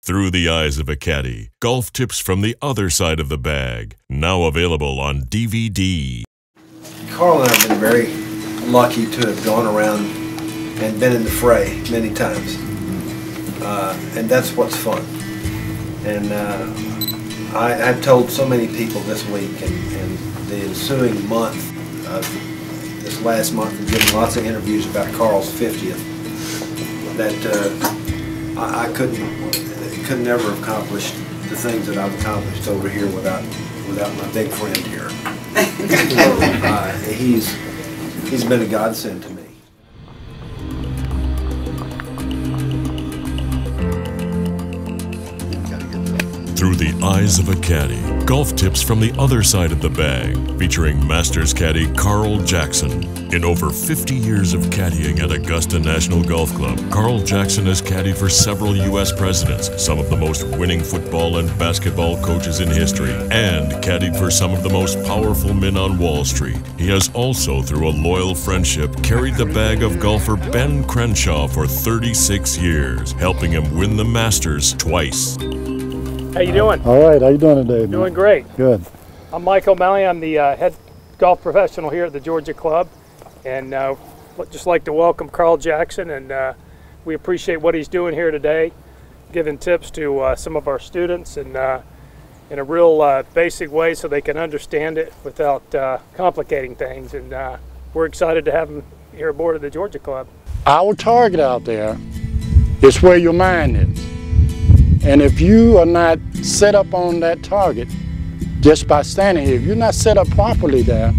Through the Eyes of a Caddy, golf tips from the other side of the bag. Now available on DVD. Carl and I have been very lucky to have gone around and been in the fray many times. And that's what's fun. And I've told so many people this week and the ensuing month, this last month, and given lots of interviews about Carl's 50th, that I could never have accomplished the things that I've accomplished over here without my big friend here. He's been a godsend to me. Through the Eyes of a Caddy, golf tips from the other side of the bag, featuring Masters caddy Carl Jackson. In over 50 years of caddying at Augusta National Golf Club, Carl Jackson has caddied for several U.S. presidents, some of the most winning football and basketball coaches in history, and caddied for some of the most powerful men on Wall Street. He has also, through a loyal friendship, carried the bag of golfer Ben Crenshaw for 36 years, helping him win the Masters twice. How you doing? All right, how you doing today, man? Doing great. Good. I'm Mike O'Malley. I'm the head golf professional here at the Georgia Club, and just like to welcome Carl Jackson, and we appreciate what he's doing here today, giving tips to some of our students and in a real basic way so they can understand it without complicating things, and we're excited to have him here aboard of the Georgia Club. Our target out there is where your mind is. And if you are not set up on that target, just by standing here, if you're not set up properly there,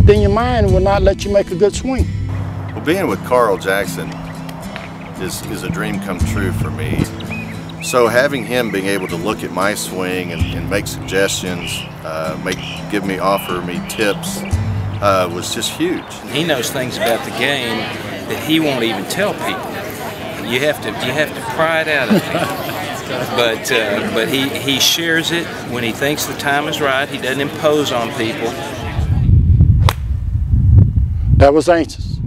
then your mind will not let you make a good swing. Well, being with Carl Jackson is a dream come true for me. So having him being able to look at my swing and make suggestions, offer me tips, was just huge. He knows things about the game that he won't even tell people. You have to pry it out of him. But he shares it when he thinks the time is right. He doesn't impose on people. That was anxious.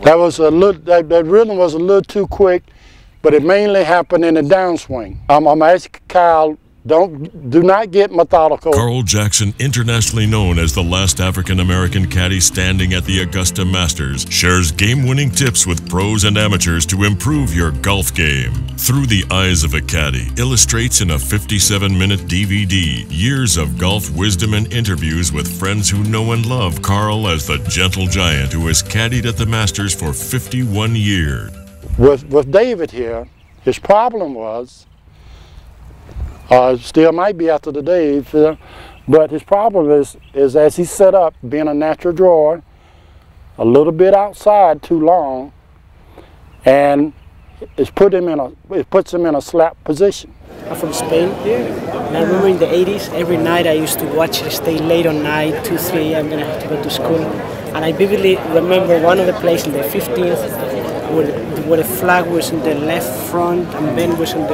That was a little. That rhythm was a little too quick, but it mainly happened in the downswing. I'm asking Kyle, do not get methodical. Carl Jackson, internationally known as the last African-American caddy standing at the Augusta Masters, shares game-winning tips with pros and amateurs to improve your golf game. Through the Eyes of a Caddy illustrates in a 57-minute DVD years of golf wisdom and interviews with friends who know and love Carl as the gentle giant who has caddied at the Masters for 51 years. With David here, his problem was, still might be after the day, but his problem is as he's set up, being a natural drawer, a little bit outside too long, and it puts him in a slap position. I'm from Spain, and I remember in the 80s, every night I used to watch it, stay late on night, 2, 3, I'm gonna have to go to school. And I vividly remember one of the plays in the 15th, where the flag was in the left front and Ben was on the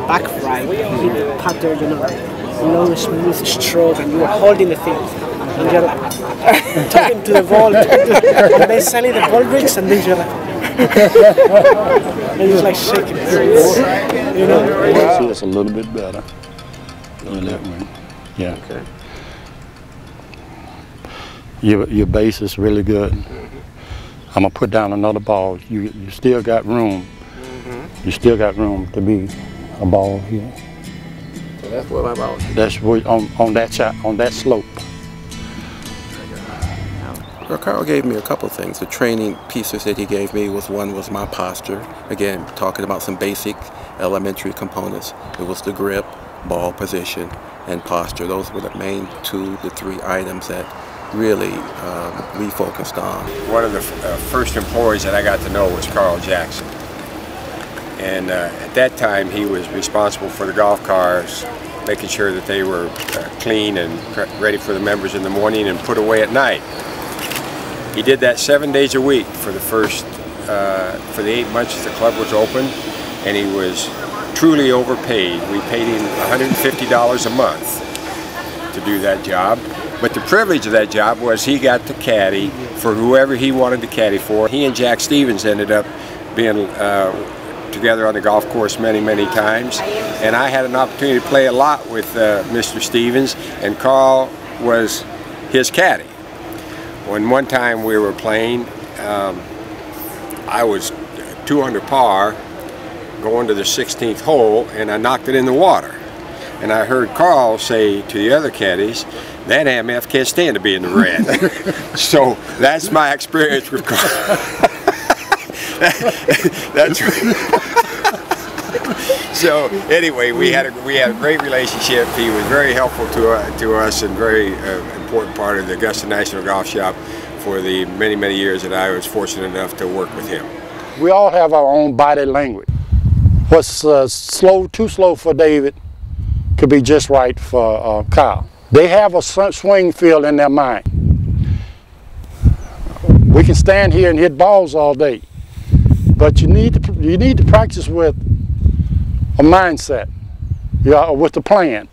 back right. He hit the putter, long smooth stroke, and you were holding the thing. And you're like, talking to the ball, and then suddenly the ball breaks, and then you're like, and you're like shaking. See, it's a little bit better. Yeah. Okay. Your base is really good. I'm gonna put down another ball. You still got room. You still got room to be a ball here. So that's where my ball is. That's where, on that shot, on that slope. Well, Carl gave me a couple things. The training pieces that he gave me was my posture. Again, talking about some basic elementary components. It was the grip, ball position, and posture. Those were the main 2 to 3 items that really we focused on. One of the first employees that I got to know was Carl Jackson. And at that time he was responsible for the golf cars, making sure that they were clean and ready for the members in the morning and put away at night. He did that 7 days a week for the for the 8 months the club was open, and he was truly overpaid. We paid him $150 a month to do that job. But the privilege of that job was he got to caddy for whoever he wanted to caddy for. He and Jack Stevens ended up being together on the golf course many, many times. And I had an opportunity to play a lot with Mr. Stevens, and Carl was his caddy. When one time we were playing, I was 2 under par going to the 16th hole, and I knocked it in the water. And I heard Carl say to the other caddies, "That MF can't stand to be in the red." So that's my experience with Carl. That's so anyway, we had a great relationship. He was very helpful to us and very important part of the Augusta National Golf Shop for the many, many years that I was fortunate enough to work with him. We all have our own body language. What's too slow for David could be just right for Kyle. They have a swing feel in their mind. We can stand here and hit balls all day, but you need to practice with a mindset, with the plan.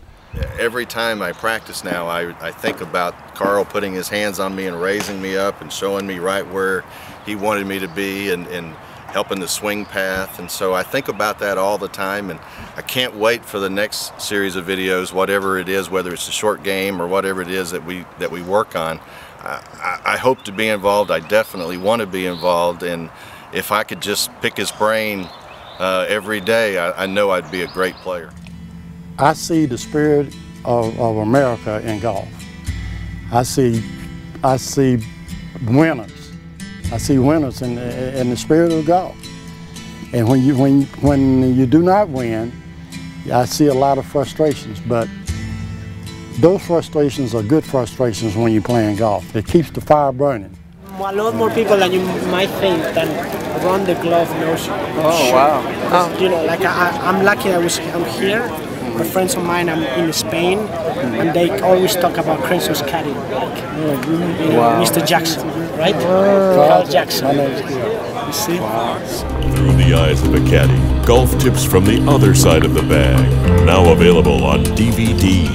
Every time I practice now, I think about Carl putting his hands on me and raising me up and showing me right where he wanted me to be, and helping the swing path. And so I think about that all the time, and I can't wait for the next series of videos, whatever it is, whether it's a short game or whatever it is that we work on. I hope to be involved. I definitely want to be involved, and if I could just pick his brain every day, I know I'd be a great player. I see the spirit of America in golf. I see winners. I see winners in the spirit of golf. And when you do not win, I see a lot of frustrations. But those frustrations are good frustrations when you're playing golf. It keeps the fire burning. A lot more people than you might think than run the glove knows. Oh wow! You know, like I'm lucky that I'm here. My friends of mine, I'm in Spain, and they always talk about Crenshaw's caddy, like wow. Mr. Jackson, right? Carl Jackson. You see? Wow. Through the eyes of a caddy, golf tips from the other side of the bag. Now available on DVD.